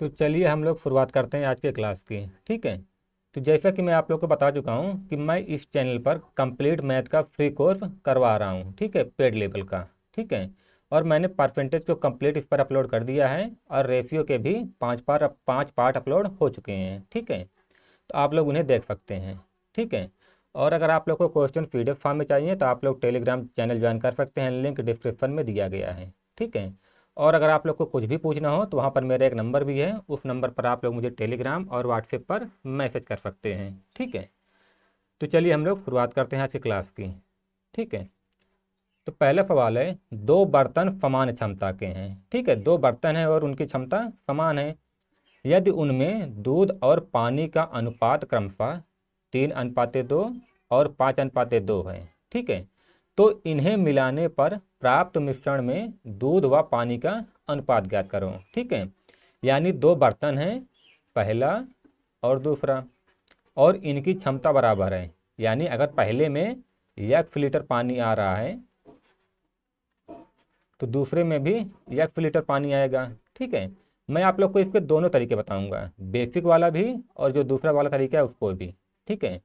तो चलिए हम लोग शुरुआत करते हैं आज के क्लास की। ठीक है। तो जैसा कि मैं आप लोग को बता चुका हूँ कि मैं इस चैनल पर कंप्लीट मैथ का फ्री कोर्स करवा रहा हूँ। ठीक है, पेड लेवल का। ठीक है। और मैंने परसेंटेज को कंप्लीट इस पर अपलोड कर दिया है और रेशियो के भी 5 पार्ट अपलोड हो चुके हैं। ठीक है। तो आप लोग उन्हें देख सकते हैं। ठीक है। और अगर आप लोग को क्वेश्चन PDF फॉर्म में चाहिए तो आप लोग टेलीग्राम चैनल ज्वाइन कर सकते हैं, लिंक डिस्क्रिप्शन में दिया गया है। ठीक है। और अगर आप लोग को कुछ भी पूछना हो तो वहाँ पर मेरा एक नंबर भी है, उस नंबर पर आप लोग मुझे टेलीग्राम और व्हाट्सएप पर मैसेज कर सकते हैं। ठीक है। तो चलिए हम लोग शुरुआत करते हैं आज की क्लास की। ठीक है। तो पहला सवाल है, दो बर्तन समान क्षमता के हैं। ठीक है, दो बर्तन हैं और उनकी क्षमता समान है। यदि उनमें दूध और पानी का अनुपात क्रमशः 3:2 और 5:2 है। ठीक है। तो इन्हें मिलाने पर प्राप्त मिश्रण में दूध व पानी का अनुपात ज्ञात करो। ठीक है। यानी दो बर्तन हैं, पहला और दूसरा, और इनकी क्षमता बराबर है। यानी अगर पहले में 1 लीटर पानी आ रहा है तो दूसरे में भी 1 लीटर पानी आएगा। ठीक है। मैं आप लोग को इसके दोनों तरीके बताऊंगा, बेसिक वाला भी और जो दूसरा वाला तरीका है उसको भी। ठीक है।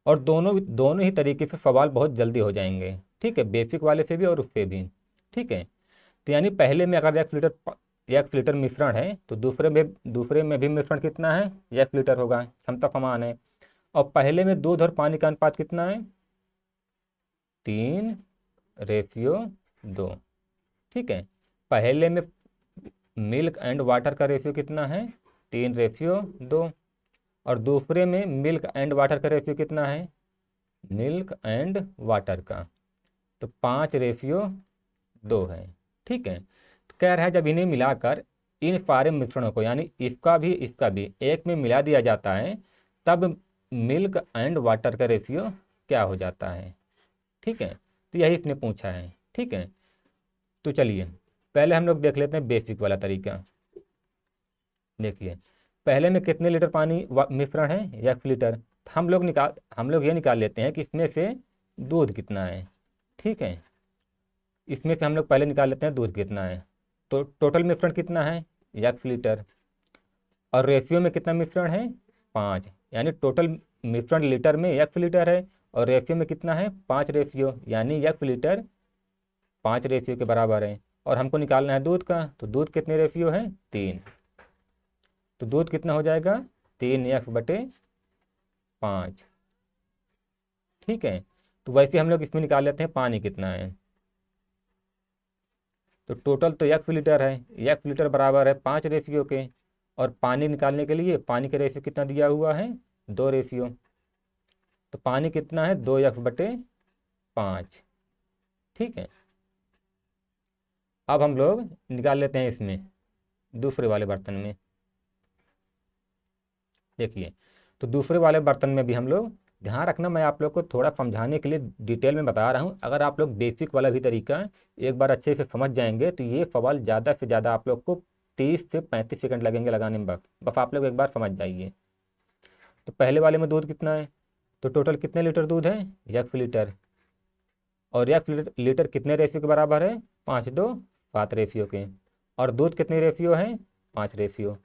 और दोनों दोनों ही तरीके से सवाल बहुत जल्दी हो जाएंगे। ठीक है, बेसिक वाले से भी और उससे भी। ठीक है। तो यानी पहले में अगर 1 लीटर मिश्रण है तो दूसरे में भी मिश्रण कितना है, 1 लीटर होगा, क्षमता समान है। और पहले में दूध और पानी का अनुपात कितना है, 3:2। ठीक है। पहले में मिल्क एंड वाटर का रेशियो कितना है, 3:2। और दूसरे में मिल्क एंड वाटर का रेशियो कितना है, मिल्क एंड वाटर का तो 5:2 है। ठीक है। तो कह रहा है जब इन्हें मिलाकर इन सारे मिश्रणों को, यानी इसका भी एक में मिला दिया जाता है, तब मिल्क एंड वाटर का रेशियो क्या हो जाता है। ठीक है। तो यही इसने पूछा है। ठीक है। तो चलिए पहले हम लोग देख लेते हैं बेसिक वाला तरीका। देखिए, पहले में कितने लीटर पानी मिश्रण है, 1 लीटर। तो हम लोग ये निकाल लेते हैं कि इसमें से दूध कितना है। ठीक है। इसमें से हम लोग पहले निकाल लेते हैं दूध कितना है। तो टोटल मिश्रण कितना है, 1 लीटर। और रेशियो में कितना मिश्रण है, 5। यानी टोटल मिश्रण लीटर में 1 लीटर है और रेशियो में कितना है, 5 रेशियो, यानी 1 लीटर 5 रेशियो के बराबर है। और हमको निकालना है दूध का, तो दूध कितने रेशियो है, 3। तो दूध कितना हो जाएगा, 3x/5। ठीक है। तो वैसे हम लोग इसमें निकाल लेते हैं पानी कितना है। तो टोटल तो 1 लीटर है, 1 लीटर बराबर है 5 रेशियो के। और पानी निकालने के लिए पानी का रेशियो कितना दिया हुआ है, 2 रेशियो। तो पानी कितना है, 2x/5। ठीक है। अब हम लोग निकाल लेते हैं इसमें दूसरे वाले बर्तन में। देखिए, तो दूसरे वाले बर्तन में भी हम लोग, ध्यान रखना मैं आप लोग को थोड़ा समझाने के लिए डिटेल में बता रहा हूँ। अगर आप लोग बेसिक वाला भी तरीका एक बार अच्छे से समझ जाएंगे तो ये सवाल ज़्यादा से ज़्यादा आप लोग को 30 से 35 सेकंड लगेंगे लगाने में। बस आप लोग एक बार समझ जाइए। तो पहले वाले में दूध कितना है, तो टोटल कितने लीटर दूध है, 1 लीटर। और 1 लीटर कितने रेशियो के बराबर है, 5:2 रेशियो के। और दूध कितने रेशियो है, 5 रेशियो।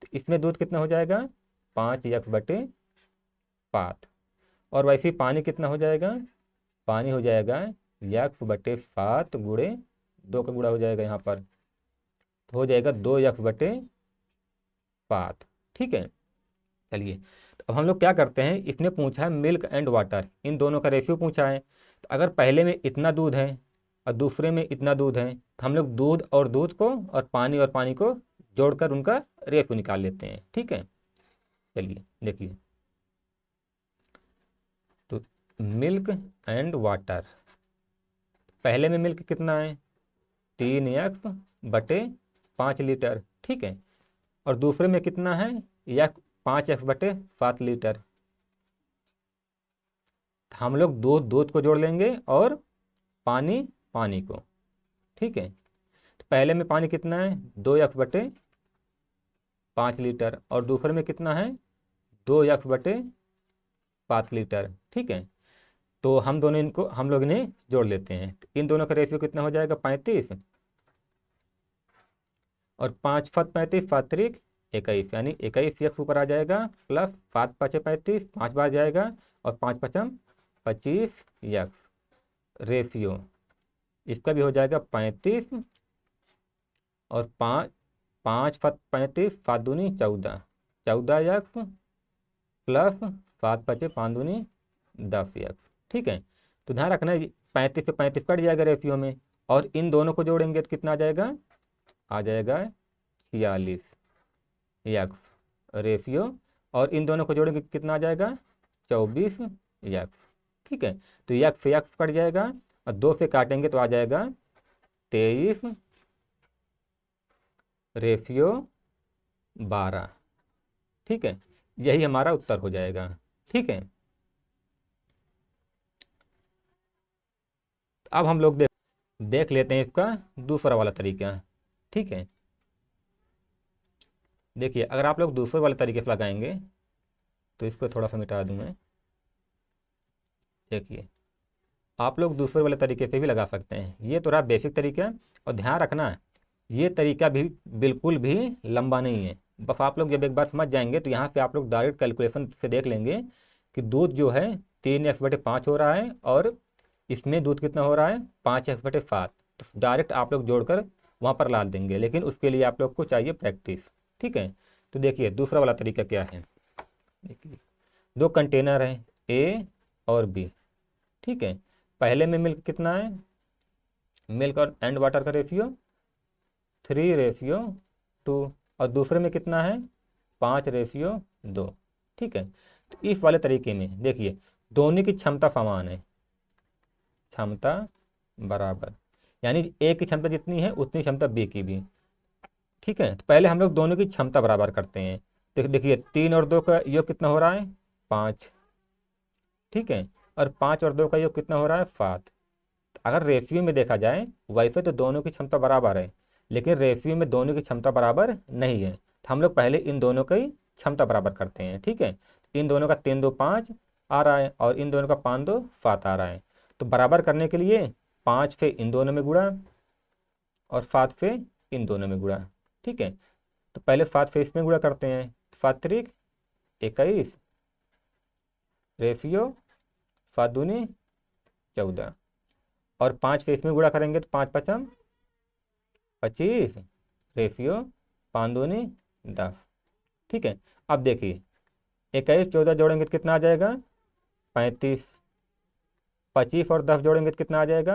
तो इसमें दूध कितना हो जाएगा, 5x/7। और वैसे ही पानी कितना हो जाएगा, पानी हो जाएगा 1/7 गुणे 2 का गुणा हो जाएगा यहाँ पर, तो हो जाएगा 2x/7। ठीक है। चलिए, तो अब हम लोग क्या करते हैं, इसने पूछा है मिल्क एंड वाटर, इन दोनों का रेशियो पूछा है। तो अगर पहले में इतना दूध है और दूसरे में इतना दूध है तो हम लोग दूध और दूध को और पानी को जोड़कर उनका रेशियो निकाल लेते हैं। ठीक है। चलिए देखिए, तो मिल्क एंड वाटर, पहले में मिल्क कितना है, 3x/5 लीटर। ठीक है। और दूसरे में कितना है, 5x/7 लीटर। हम लोग दूध दूध को जोड़ लेंगे और पानी पानी को। ठीक है। तो पहले में पानी कितना है, 2x/5 लीटर। और दूसरे में कितना है, 2x/7 लीटर। ठीक है। तो हम लोग इन्हें जोड़ लेते हैं। तो इन दोनों का रेशियो कितना हो जाएगा, 35। और 5 फत 35 फात त्रिक 21, यानी 21 यक्स ऊपर आ जाएगा, प्लस 5 पचे 35, 5 बार जाएगा, और 5 पचम 25 यक्स। रेशियो इसका भी हो जाएगा 35, और 5 फत 35, 5 दूनी 14, 14 यक्स, प्लस 7 पचे 5 दूनी 10 यक्स। ठीक है, तो ध्यान रखना 35 से 35 कट जाएगा रेशियो में, और इन दोनों को जोड़ेंगे तो कितना आ जाएगा, 46 यक्स रेशियो, और इन दोनों को जोड़ेंगे कितना आ जाएगा, 24 यक्स। ठीक है, तो यक्स से यक्स कट जाएगा, और 2 से काटेंगे तो आ जाएगा 23 रेशियो 12। ठीक है, यही हमारा उत्तर हो जाएगा। ठीक है, अब हम लोग देख लेते हैं इसका दूसरा वाला तरीका। ठीक है, देखिए अगर आप लोग दूसरे वाले तरीके से लगाएंगे तो इसको थोड़ा सा मिटा दूं मैं। देखिए आप लोग दूसरे वाले तरीके से भी लगा सकते हैं, ये तो रहा बेसिक तरीका। और ध्यान रखना ये तरीका भी बिल्कुल भी लंबा नहीं है, बस आप लोग जब एक बार समझ जाएंगे तो यहाँ पे आप लोग डायरेक्ट कैलकुलेशन से देख लेंगे कि दूध जो है 3x/5 हो रहा है, और इसमें दूध कितना हो रहा है 5x/7, तो डायरेक्ट आप लोग जोड़कर वहाँ पर ला देंगे, लेकिन उसके लिए आप लोग को चाहिए प्रैक्टिस। ठीक है, तो देखिए दूसरा वाला तरीका क्या है। देखिए 2 कंटेनर हैं ए और बी। ठीक है, पहले में मिल्क कितना है, मिल्क और एंड वाटर का रेशियो 3:2, और दूसरे में कितना है 5:2। ठीक है, तो इस वाले तरीके में देखिए दोनों की क्षमता समान है, क्षमता बराबर, यानी ए की क्षमता जितनी है उतनी क्षमता बी की भी। ठीक है, तो पहले हम लोग दोनों की क्षमता बराबर करते हैं। देखिए 3 और 2 का योग कितना हो रहा है 5। ठीक है, और 5 और 2 का योग कितना हो रहा है 7। अगर रेशियो में देखा जाए वैसे तो दोनों की क्षमता बराबर है, लेकिन रेशियो में दोनों की क्षमता बराबर नहीं है, तो हम लोग पहले इन दोनों की क्षमता बराबर करते हैं। ठीक है, इन दोनों का 3 2 5 आ रहा है, और इन दोनों का 5 2 7 आ रहा है। तो बराबर करने के लिए 5 से इन दोनों में गुणा, और 7 से इन दोनों में गुणा। ठीक है, तो पहले 7 से इसमें गुणा करते हैं, 7 त्रिक 21 रेशियो 7 दूनी 14, और 5 से इसमें गुणा करेंगे तो 5 पचम 25 रेशियो 5 दूनी 10। ठीक है, अब देखिए 21 14 जोड़ेंगे तो कितना आ जाएगा 35, 25 और 10 जोड़ेंगे तो कितना आ जाएगा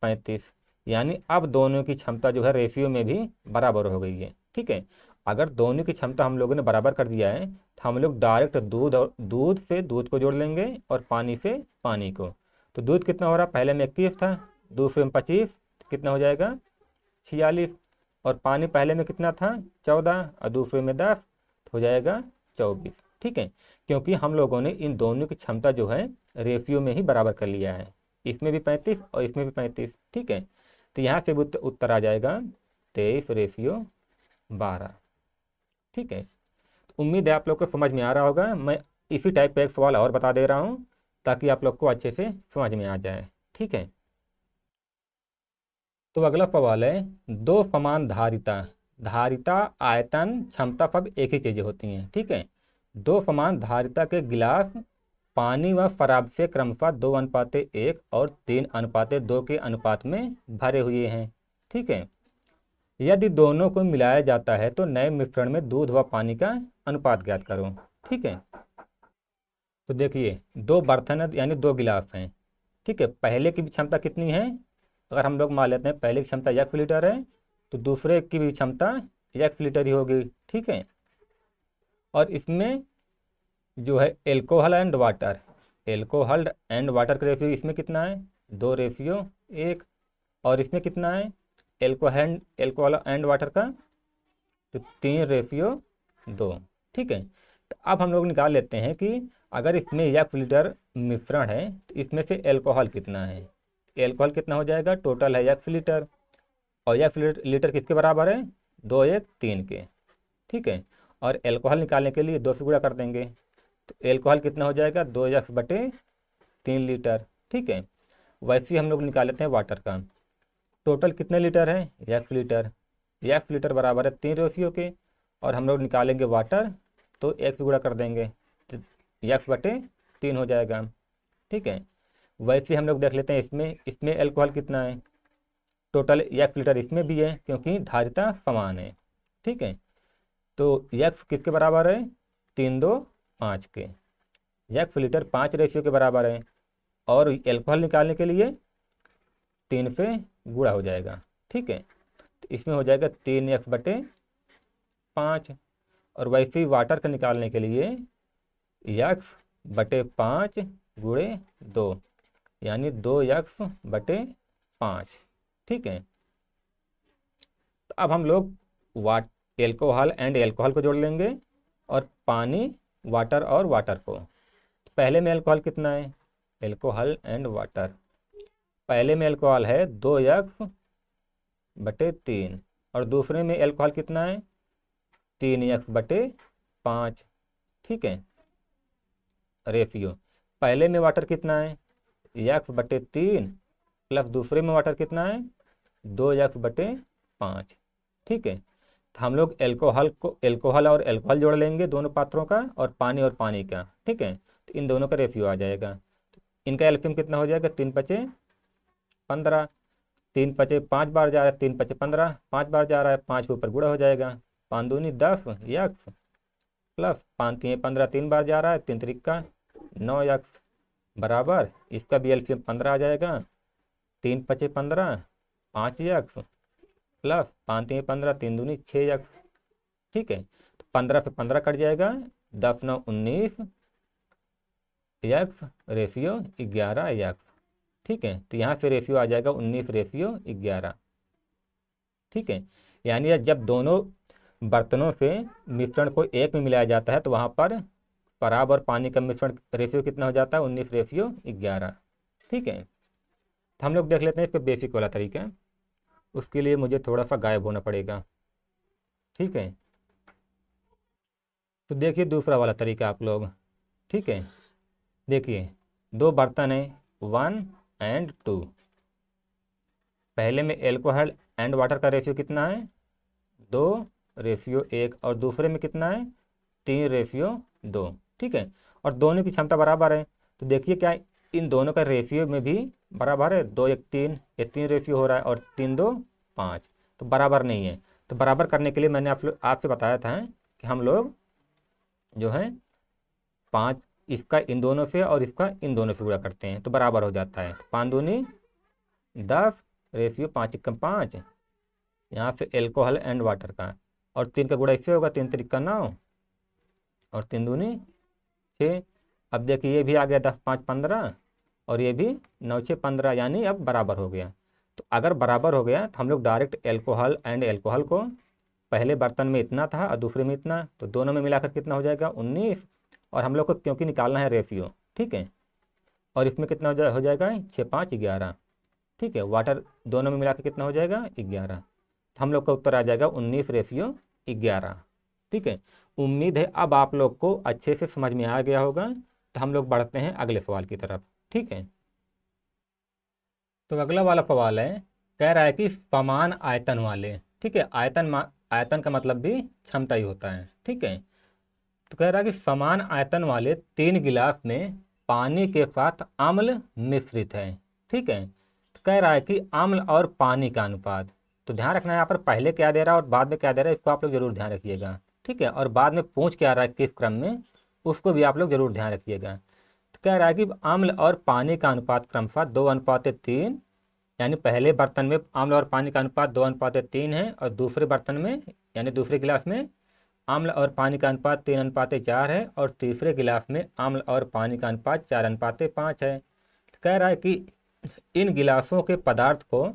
35, यानी अब दोनों की क्षमता जो है रेशियो में भी बराबर हो गई है। ठीक है, अगर दोनों की क्षमता हम लोगों ने बराबर कर दिया है तो हम लोग डायरेक्ट दूध से दूध को जोड़ लेंगे, और पानी से पानी को। तो दूध कितना हो रहा, पहले में 21 था, दूसरे में 25, कितना हो जाएगा 46, और पानी पहले में कितना था 14, और दूसरे में 10, हो जाएगा 24। ठीक है, क्योंकि हम लोगों ने इन दोनों की क्षमता जो है रेशियो में ही बराबर कर लिया है, इसमें भी 35 और इसमें भी 35। ठीक है, तो यहाँ से भी उत्तर आ जाएगा 23:12। ठीक है, उम्मीद है आप लोग को समझ में आ रहा होगा। मैं इसी टाइप का एक सवाल और बता दे रहा हूँ ताकि आप लोग को अच्छे से समझ में आ जाए। ठीक है, तो अगला सवाल है, दो समान धारिता, धारिता आयतन क्षमता सब एक ही चीज़ें होती हैं। ठीक है, दो समान धारिता के गिलास पानी व शराब से क्रमशः 2:1 और 3:2 के अनुपात में भरे हुए हैं। ठीक है, यदि दोनों को मिलाया जाता है तो नए मिश्रण में दूध व पानी का अनुपात ज्ञात करो। ठीक है, तो देखिए 2 बर्तन है, यानी 2 गिलास हैं। ठीक है, पहले की भी क्षमता कितनी है, अगर हम लोग मान लेते हैं पहले की क्षमता 1 लीटर है, तो दूसरे की भी क्षमता 1 लीटर ही होगी। ठीक है, और इसमें जो है alcohol and water, alcohol and water का रेशियो इसमें कितना है 2:1, और इसमें कितना है एल्कोहल एंड वाटर का तो 3:2। ठीक है, तो अब हम लोग निकाल लेते हैं कि अगर इसमें 1 लीटर मिश्रण है तो इसमें से एल्कोहल कितना है। एल्कोहल कितना हो जाएगा, टोटल है 1 लीटर, और 1 लीटर किसके बराबर है 2 1 3 के। ठीक है, और एल्कोहल निकालने के लिए 2 से गुणा कर देंगे, तो एल्कोहल कितना हो जाएगा 2x/3 लीटर। ठीक है, वैसे ही हम लोग निकाल लेते हैं वाटर का, टोटल कितने लीटर है 1 लीटर, एक्स लीटर बराबर है 3 रेशियो के, और हम लोग निकालेंगे वाटर, तो एक से गुणा कर देंगे तो एक्स बटे 3 हो जाएगा। ठीक है, वैसे हम लोग देख लेते हैं इसमें इसमें एल्कोहल कितना है। टोटल एक्स लीटर इसमें भी है क्योंकि धारिता समान है। ठीक है, तो एक्स किसके बराबर है, 3, 2, 5 के। एक्स लीटर 5 रेशियो के बराबर है, और एल्कोहल निकालने के लिए 3 से गुणा हो जाएगा। ठीक है, तो इसमें हो जाएगा 3x/5, और वैसे ही वाटर का निकालने के लिए x/5 गुणे 2, यानी 2x/5। ठीक है, तो अब हम लोग वाट एल्कोहल एंड एल्कोहल को जोड़ लेंगे, और पानी वाटर और वाटर को। पहले में एल्कोहल कितना है, एल्कोहल एंड वाटर, पहले में एल्कोहल है 2x/3, और दूसरे में एल्कोहल कितना है 3x/5। ठीक है, रेशियो पहले में वाटर कितना है x/3, प्लस दूसरे में वाटर कितना है 2x/5। ठीक है, तो हम लोग एल्कोहल और एल्कोहल जोड़ लेंगे दोनों पात्रों का, और पानी का। ठीक है, तो इन दोनों का रेशियो आ जाएगा। इनका एलसीएम कितना हो जाएगा, 3×5=15, 3×5 बार जा रहा है, 3×5=15, 5 बार जा रहा है, 5 के ऊपर गुणा हो जाएगा, 5×2=10 एक्स, प्लस 5×3=15, 3 बार जा रहा है, 3×3=9 एक्स, बराबर इसका भी एलसीएम 15 आ जाएगा, 3×5=15, 5 एक्स, प्लस 5×3=15, 3×2=6 एक्स। ठीक है, तो 15 से 15 कट जाएगा, 10×9=19 एक्स रेशियो 11 एक्स। ठीक है, तो यहाँ पे रेशियो आ जाएगा 19/11। ठीक है, यानी जब दोनों बर्तनों से मिश्रण को एक में मिलाया जाता है तो वहाँ पर शराब और पानी का मिश्रण रेशियो कितना हो जाता है, 19/11। ठीक है, तो हम लोग देख लेते हैं इसका बेसिक वाला तरीका। उसके लिए मुझे थोड़ा सा गायब होना पड़ेगा। ठीक है, तो देखिए दूसरा वाला तरीका आप लोग। ठीक है, देखिए 2 बर्तन है 1 एंड 2, पहले में एल्कोहल एंड वाटर का रेशियो कितना है 2/1, और दूसरे में कितना है 3/2। ठीक है, और दोनों की क्षमता बराबर है, तो देखिए क्या इन दोनों का रेशियो में भी बराबर है, 2:1:3, ये 3 रेशियो हो रहा है, और 3×2=5, तो बराबर नहीं है। तो बराबर करने के लिए मैंने आपसे बताया था कि हम लोग जो है 5 इसका इन दोनों से और इसका इन दोनों से गुणा करते हैं तो बराबर हो जाता है। तो 5×2=10 रेशियो 5×1=5, यहाँ पे एल्कोहल एंड वाटर का, और 3 का गुणा इससे होगा, 3×3=9, और 3×2=6। अब देखिए ये भी आ गया 10×5=15, और ये भी 9×6=15, यानी अब बराबर हो गया। तो अगर बराबर हो गया तो हम लोग डायरेक्ट एल्कोहल एंड एल्कोहल को, पहले बर्तन में इतना था और दूसरे में इतना, तो दोनों में मिलाकर कितना हो जाएगा 19, और हम लोग को क्योंकि निकालना है रेशियो। ठीक है, और इसमें कितना हो जाएगा 6×5=11। ठीक है, वाटर दोनों में मिलाकर कितना हो जाएगा 11, तो हम लोग का उत्तर आ जाएगा 19/11। ठीक है, उम्मीद है अब आप लोग को अच्छे से समझ में आ गया होगा। तो हम लोग बढ़ते हैं अगले सवाल की तरफ। ठीक है, तो अगला वाला सवाल है, कह रहा है कि समान आयतन वाले, ठीक है, आयतन का मतलब भी क्षमता ही होता है। ठीक है, तो कह रहा है कि समान आयतन वाले 3 गिलास में पानी के साथ अम्ल मिश्रित है। ठीक है, तो कह रहा है कि अम्ल और पानी का अनुपात, तो ध्यान रखना है यहाँ पर पहले क्या दे रहा है और बाद में क्या दे रहा है, इसको आप लोग जरूर ध्यान रखिएगा। ठीक है, और बाद में पूछ क्या रहा है किस क्रम में, उसको भी आप लोग जरूर ध्यान रखिएगा। तो कह रहा है कि अम्ल और पानी का अनुपात क्रमशः 2:3, यानी पहले बर्तन में अम्ल और पानी का अनुपात 2:3 है, और दूसरे बर्तन में यानी दूसरे गिलास में अम्ल और पानी का अनुपात 3:4 है, और तीसरे गिलास में अम्ल और पानी का अनुपात 4:5 है। तो कह रहा है कि इन गिलासों के पदार्थ को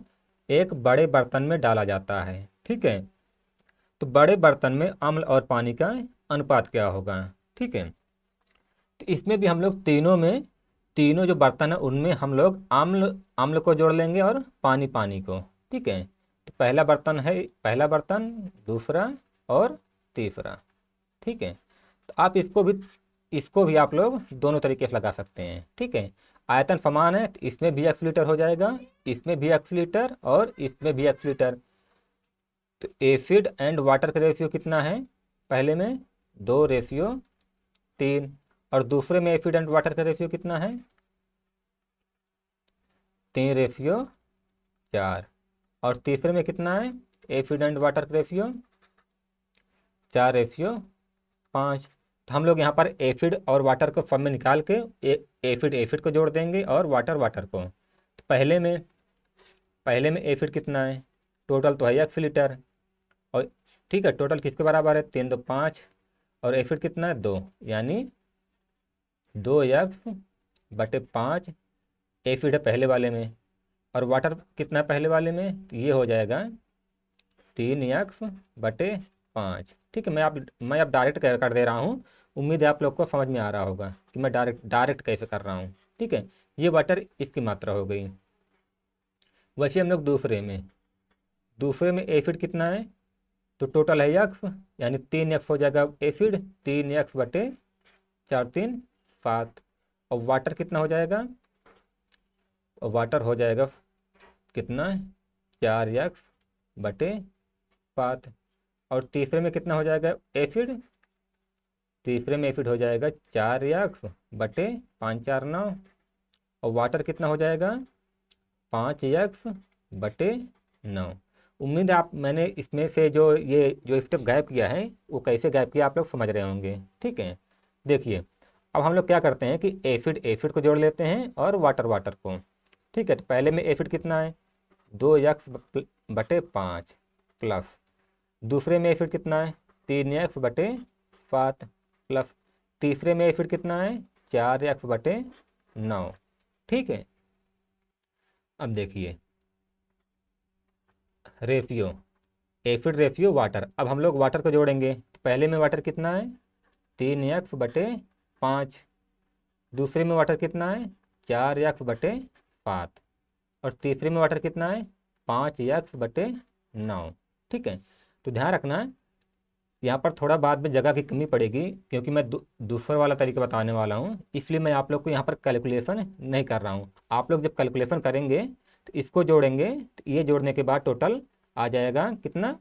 एक बड़े बर्तन में डाला जाता है। ठीक है, तो बड़े बर्तन में अम्ल और पानी का अनुपात क्या होगा। ठीक है, तो इसमें भी हम लोग तीनों जो बर्तन है उनमें हम लोग अम्ल को जोड़ लेंगे और पानी को। ठीक है, तो पहला बर्तन, दूसरा और तीसरा। ठीक है, तो आप इसको भी आप लोग दोनों तरीके से लगा सकते हैं। ठीक है, आयतन समान है तो इसमें भी 1 लीटर हो जाएगा, इसमें भी 1 लीटर और इसमें भी 1 लीटर। तो एसिड एंड वाटर का रेशियो कितना है, पहले में 2:3, और दूसरे में एसिड एंड वाटर का रेशियो कितना है, 3:4, और तीसरे में कितना है, एसिड एंड वाटर का रेशियो 4:5। तो हम लोग यहाँ पर एसिड और वाटर को फॉर्म में निकाल के एसिड एसिड को जोड़ देंगे और वाटर वाटर को। तो पहले में एसिड कितना है, टोटल तो है 1 लीटर, और ठीक है, टोटल किसके बराबर है, 3 2 5, और एसिड कितना है 2, यानी 2x/5 एसिड है पहले वाले में, और वाटर कितना है पहले वाले में, तो ये हो जाएगा 3x/5। ठीक है, मैं अब डायरेक्ट कर दे रहा हूँ। उम्मीद है आप लोग को समझ में आ रहा होगा कि मैं डायरेक्ट कैसे कर रहा हूँ। ठीक है, ये वाटर इसकी मात्रा हो गई। वैसे हम लोग दूसरे में एसिड कितना है, तो टोटल है एक्स, यानी 3x हो जाएगा एसिड, 3x/4 3 7, और वाटर कितना हो जाएगा, और वाटर हो जाएगा कितना, 4x/7, और तीसरे में कितना हो जाएगा एसिड, तीसरे में एसिड हो जाएगा 4x/5 4 9, और वाटर कितना हो जाएगा 5x/9। उम्मीद है मैंने इसमें से जो स्टेप गायब किया है वो कैसे गायब किया आप लोग समझ रहे होंगे। ठीक है, देखिए अब हम लोग क्या करते हैं कि एसिड एसिड को जोड़ लेते हैं और वाटर वाटर को। ठीक है, तो पहले में एसिड कितना है, 2x/5 प्लस, दूसरे में एसिड कितना है, 3x/7 प्लस, तीसरे में एसिड कितना है, 4x/9। ठीक है, अब देखिए रेशियो, एसिड रेशियो वाटर। अब हम लोग वाटर को जोड़ेंगे, तो पहले में वाटर कितना है, 3x/5, दूसरे में वाटर कितना है, 4x/7, और तीसरे में वाटर कितना है, 5x/9। ठीक है, तो ध्यान रखना यहाँ पर थोड़ा बाद में जगह की कमी पड़ेगी, क्योंकि मैं दूसरा वाला तरीका बताने वाला हूँ, इसलिए मैं आप लोग को यहाँ पर कैलकुलेशन नहीं कर रहा हूँ। आप लोग जब कैलकुलेशन करेंगे तो इसको जोड़ेंगे, तो ये जोड़ने के बाद टोटल आ जाएगा कितना,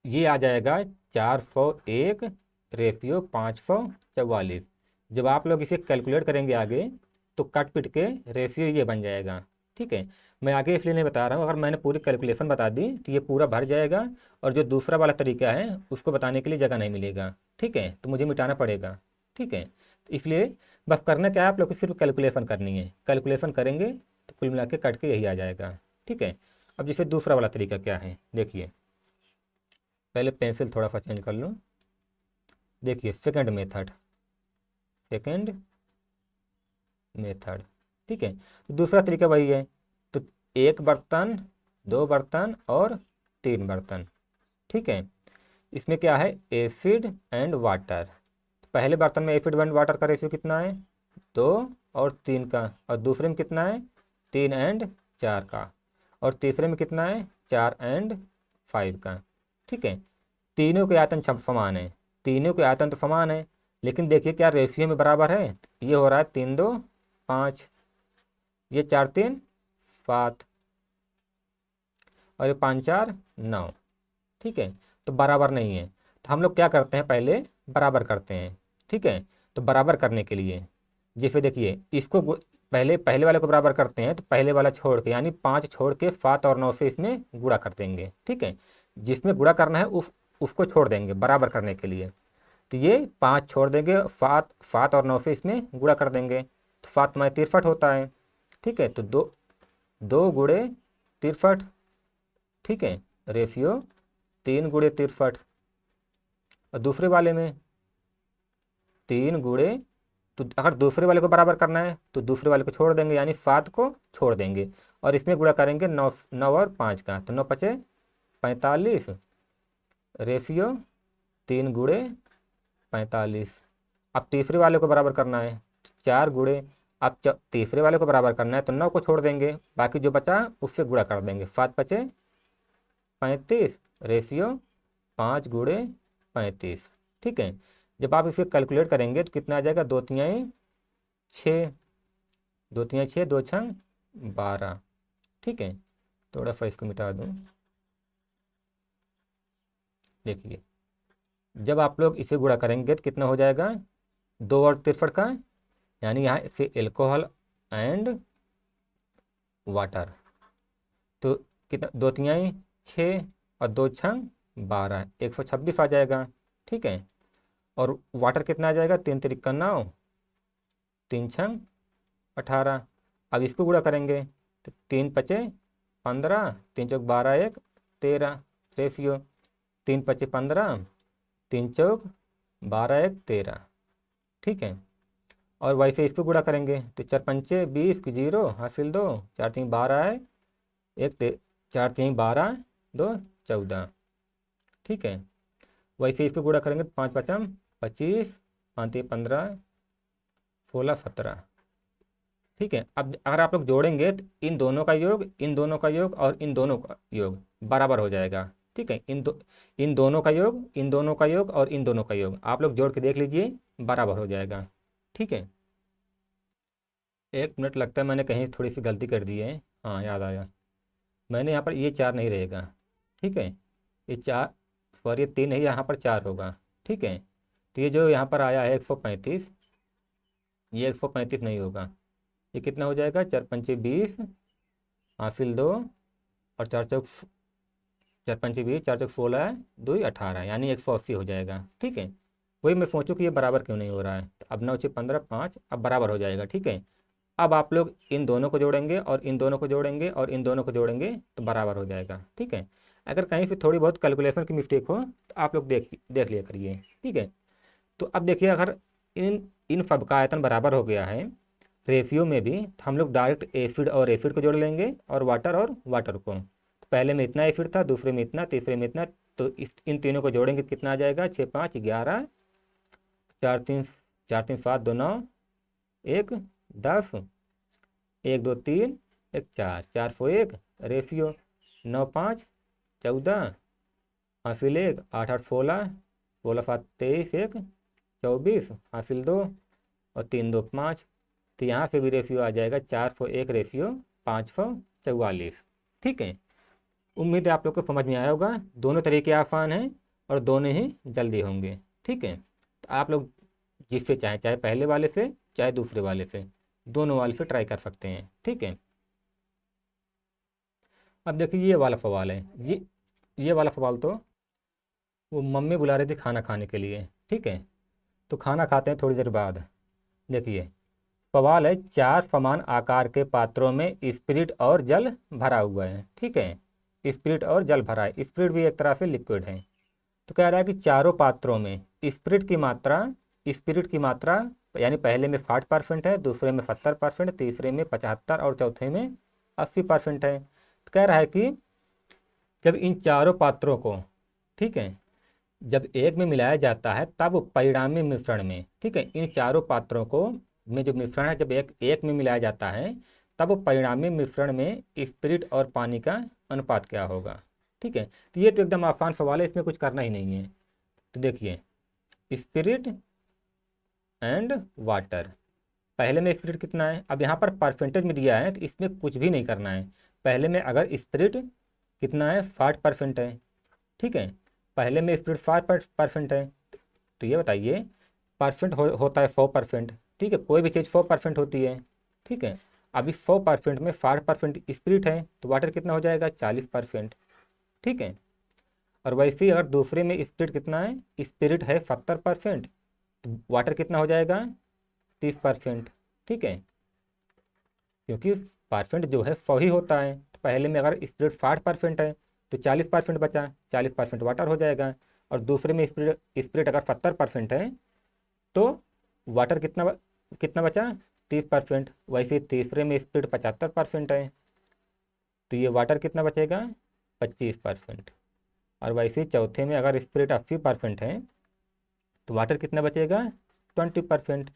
ये आ जाएगा 401:544। जब आप लोग इसे कैलकुलेट करेंगे आगे, तो कट पिट के रेशियो ये बन जाएगा। ठीक है, मैं आगे इसलिए नहीं बता रहा हूँ, अगर मैंने पूरी कैलकुलेशन बता दी तो ये पूरा भर जाएगा, और जो दूसरा वाला तरीका है उसको बताने के लिए जगह नहीं मिलेगा। ठीक है, तो मुझे मिटाना पड़ेगा। ठीक है, तो इसलिए बस करना क्या है, आप लोग को सिर्फ कैलकुलेशन करनी है, कैलकुलेशन करेंगे तो कुल मिला के कट के यही आ जाएगा। ठीक है, अब जैसे दूसरा वाला तरीका क्या है, देखिए पहले पेंसिल थोड़ा सा चेंज कर लूँ। देखिए सेकंड मेथड। ठीक है, तो दूसरा तरीका वही है, तो 1 बर्तन, 2 बर्तन और 3 बर्तन। ठीक है, इसमें क्या है, एसिड एंड वाटर। पहले बर्तन में एसिड एंड वाटर का रेशियो कितना है, 2 और 3 का, और दूसरे में कितना है, 3 और 4 का, और तीसरे में कितना है, 4 और 5 का। ठीक है, तीनों के आयतन समान है, तीनों के आयतन तो समान है, लेकिन देखिए क्या रेशियो में बराबर है, ये हो रहा है 3 2 5, ये 4 3 7, और ये 5 4 9। ठीक है, तो बराबर नहीं है, तो हम लोग क्या करते हैं, पहले बराबर करते हैं। ठीक है, तो बराबर करने के लिए जैसे देखिए इसको पहले पहले वाले को बराबर करते हैं, तो पहले वाला छोड़ के यानी 5 छोड़ के 7 और 9 से इसमें गुणा कर देंगे। ठीक है, जिसमें गुणा करना है उसको छोड़ देंगे बराबर करने के लिए, तो ये 5 छोड़ देंगे, 7 7 और 9 से इसमें गुणा कर देंगे, तो 7 में 63 होता है। ठीक है, तो 2 गुणे 63। ठीक है, रेशियो 3 गुणे 63, और दूसरे वाले में 3 गुणे, तो अगर दूसरे वाले को बराबर करना है तो दूसरे वाले को छोड़ देंगे, यानी 7 को छोड़ देंगे, और इसमें गुणा करेंगे 9 9 और 5 का, तो 9 5 45, रेशियो 3 गुणे 45। अब तीसरे वाले को बराबर करना है, 4 गुणे, अब तीसरे वाले को बराबर करना है तो 9 को छोड़ देंगे, बाकी जो बचा उससे गुणा कर देंगे, 7 5 35, रेशियो 5 गुणे 35। ठीक है, जब आप इसे कैलकुलेट करेंगे तो कितना आ जाएगा, 2 तिहाई 6, 2 तिहाई 6, 2 छंग 12। ठीक है, थोड़ा सा इसको मिटा दूँ, देखिए जब आप लोग इसे गुणा करेंगे तो कितना हो जाएगा, 2 और 63 का, यानी यहाँ से एल्कोहल एंड वाटर, तो कितना, 2 तिहाई 6 और 2 छंग 12, 126 आ जाएगा। ठीक है, और वाटर कितना आ जाएगा, 3 तिरिक्का 9, 3 छंग 18। अब इसको गुणा करेंगे तो 3 पचे 15, 3 चौक 12, 1 13 रेशियो, 3 पचे 15, 3 चौक 12 1 13। ठीक है, और वैसे इसको गुणा करेंगे तो 4 पंचे 20 की 0 हासिल 2, 4 3 12 है 4 3 12 2 14। ठीक है, वैसे इसको गुणा करेंगे तो 5 पचम 25, 5 3 15 16 17। ठीक है, अब अगर आप लोग जोड़ेंगे तो इन दोनों का योग, इन दोनों का योग और इन दोनों का योग बराबर हो जाएगा। ठीक है, इन दोनों का योग, इन दोनों का योग और इन दोनों का योग आप लोग जोड़ के देख लीजिए, बराबर हो जाएगा। ठीक है, 1 मिनट लगता है, मैंने कहीं थोड़ी सी गलती कर दी है। हाँ याद आया, मैंने यहाँ पर ये 4 नहीं रहेगा। ठीक है, ये 4, सॉरी ये 3 है, यहाँ पर 4 होगा। ठीक है, तो ये जो यहाँ पर आया है 135, ये 135 नहीं होगा। ये कितना हो जाएगा, 4 पंचे 20 हासिल 2, और 4 चौक 16 2 18, यानी 180 हो जाएगा। ठीक है, वही मैं सोचूं कि ये बराबर क्यों नहीं हो रहा है, तो अब 9 6 15 5 अब बराबर हो जाएगा। ठीक है, अब आप लोग इन दोनों को जोड़ेंगे और इन दोनों को जोड़ेंगे और इन दोनों को जोड़ेंगे तो बराबर हो जाएगा। ठीक है, अगर कहीं से थोड़ी बहुत कैलकुलेशन की मिस्टेक हो तो आप लोग देख देख लिया करिए। ठीक है, तो अब देखिए अगर इन इन सब का आयतन बराबर हो गया है रेशियो में भी, तो हम लोग डायरेक्ट एसिड और एसिड को जोड़ लेंगे और वाटर को। तो पहले में इतना एसिड था, दूसरे में इतना, तीसरे में इतना, तो इन तीनों को जोड़ेंगे तो कितना आ जाएगा, 6 5 11, 4 3 7 2 9, 1 10, 1 2 3 1 4, 4 सौ 1 रेशियो, 9 5 14 हासिल 1, 8 8 16, 16 7 23 1 24 हासिल 2, और 3 2 5। तो यहाँ से भी रेशियो आ जाएगा 401 रेशियो 544। ठीक है, उम्मीद है आप लोग को समझ में आया होगा। दोनों तरीके आसान हैं और दोनों ही जल्दी होंगे। ठीक है, तो आप लोग जिससे चाहे, चाहे पहले वाले से चाहे दूसरे वाले से, दोनों वाले से ट्राई कर सकते हैं। ठीक है, अब देखिए ये वाला सवाल है, ये वाला सवाल तो वो मम्मी बुला रही थी खाना खाने के लिए। ठीक है, तो खाना खाते हैं थोड़ी देर बाद। देखिए सवाल है, 4 समान आकार के पात्रों में स्पिरिट और जल भरा हुआ है। ठीक है, स्पिरिट और जल भरा है, स्पिरिट भी एक तरह से लिक्विड है। तो कह रहा है कि चारों पात्रों में स्पिरिट की मात्रा यानी पहले में 60% है, दूसरे में 70%, तीसरे में 75 और चौथे में 80% है। तो कह रहा है कि जब इन चारों पात्रों को, ठीक है, जब एक में मिलाया जाता है तब परिणामी मिश्रण में, ठीक है, इन चारों पात्रों को में जो मिश्रण है जब एक एक में मिलाया जाता है तब परिणामी मिश्रण में स्पिरिट और पानी का अनुपात क्या होगा। ठीक है, तो ये तो एकदम आसान सवाल है, इसमें कुछ करना ही नहीं है। तो देखिए स्पिरिट एंड वाटर, पहले में स्पिरिट कितना है, अब यहाँ पर परसेंटेज में दिया है तो इसमें कुछ भी नहीं करना है। पहले में अगर स्पिरिट कितना है 60% है, ठीक है, पहले में स्पिरिट 5% है, तो ये बताइए परसेंट होता है 100%। ठीक है, कोई भी चीज़ 100% होती है। ठीक है, अब इस 100% में 60% स्पिरिट है तो वाटर कितना हो जाएगा 40%। ठीक है, और वैसे ही अगर दूसरे में स्पिरिट कितना है, स्पिरिट है 70%, तो वाटर कितना हो जाएगा 30%। ठीक है, क्योंकि परसेंट जो है 100 ही होता है, तो पहले में अगर स्पिरिट 60% है तो 40% बचा, 40% वाटर हो जाएगा। और दूसरे में स्पिरिट अगर 70% है तो वाटर कितना बचा 30%। वैसे तीसरे में स्पिरिट 75% है तो ये वाटर कितना बचेगा 25%। और वैसे चौथे में अगर स्पिरिट 80% है तो वाटर कितना बचेगा 20%।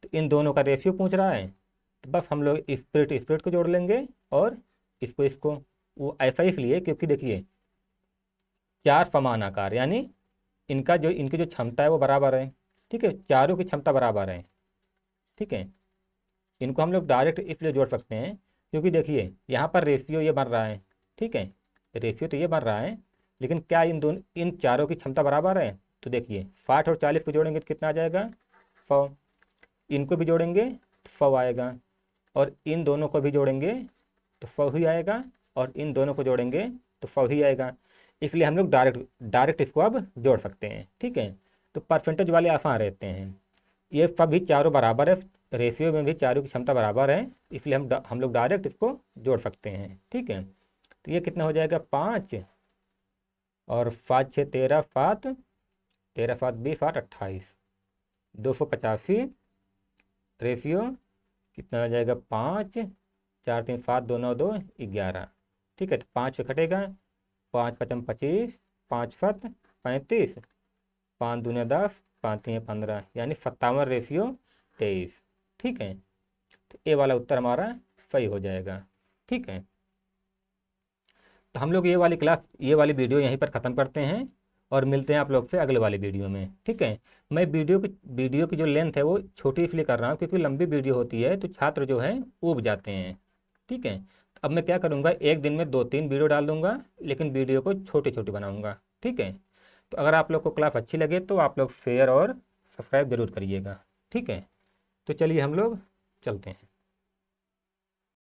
तो इन दोनों का रेशियो पूछ रहा है, तो बस हम लोग स्पिरिट स्पिरिट को जोड़ लेंगे और इसको वो ऐसा इसलिए क्योंकि देखिए 4 समान आकार यानी इनकी जो क्षमता है वो बराबर है। ठीक है, चारों की क्षमता बराबर है। ठीक है, इनको हम लोग डायरेक्ट इसलिए जोड़ सकते हैं क्योंकि देखिए यहाँ पर रेशियो ये बन रहा है। ठीक है, रेशियो तो ये बन रहा है, लेकिन क्या इन चारों की क्षमता बराबर है? तो देखिए 60 और 40 को जोड़ेंगे तो कितना आ जाएगा? 100। इनको भी जोड़ेंगे तो 100 आएगा, और इन दोनों को भी जोड़ेंगे तो 100 ही आएगा, और इन दोनों को जोड़ेंगे तो 100 ही आएगा। इसलिए हम लोग डायरेक्ट डायरेक्ट इसको अब जोड़ सकते हैं, ठीक है। तो परसेंटेज वाले आसान रहते हैं। ये सभी चारों बराबर है, रेशियो में भी चारों की क्षमता बराबर है, इसलिए हम लोग डायरेक्ट इसको जोड़ सकते हैं, ठीक है। तो ये कितना हो जाएगा? 5 और 5 6 13, 7 13 7 20 8 28, 285 रेशियो कितना हो जाएगा? 5 4 3 7 2 9 2 11, ठीक है। तो 5 से कटेगा, 5 5 25, 5 7 35, 5 दूने 10, 5 3 15, यानी 57 रेशियो 23, ठीक है। तो ए वाला उत्तर हमारा सही हो जाएगा, ठीक है। तो हम लोग ये वाली वीडियो यहीं पर ख़त्म करते हैं, और मिलते हैं आप लोग से अगले वाली वीडियो में, ठीक है। मैं वीडियो की जो लेंथ है वो छोटी इसलिए कर रहा हूँ क्योंकि लंबी वीडियो होती है तो छात्र जो है ऊब जाते हैं, ठीक है। तो अब मैं क्या करूँगा, एक दिन में 2-3 वीडियो डाल दूंगा, लेकिन वीडियो को छोटी छोटी बनाऊँगा, ठीक है। तो अगर आप लोग को क्लास अच्छी लगे तो आप लोग शेयर और सब्सक्राइब जरूर करिएगा, ठीक है। तो चलिए हम लोग चलते हैं।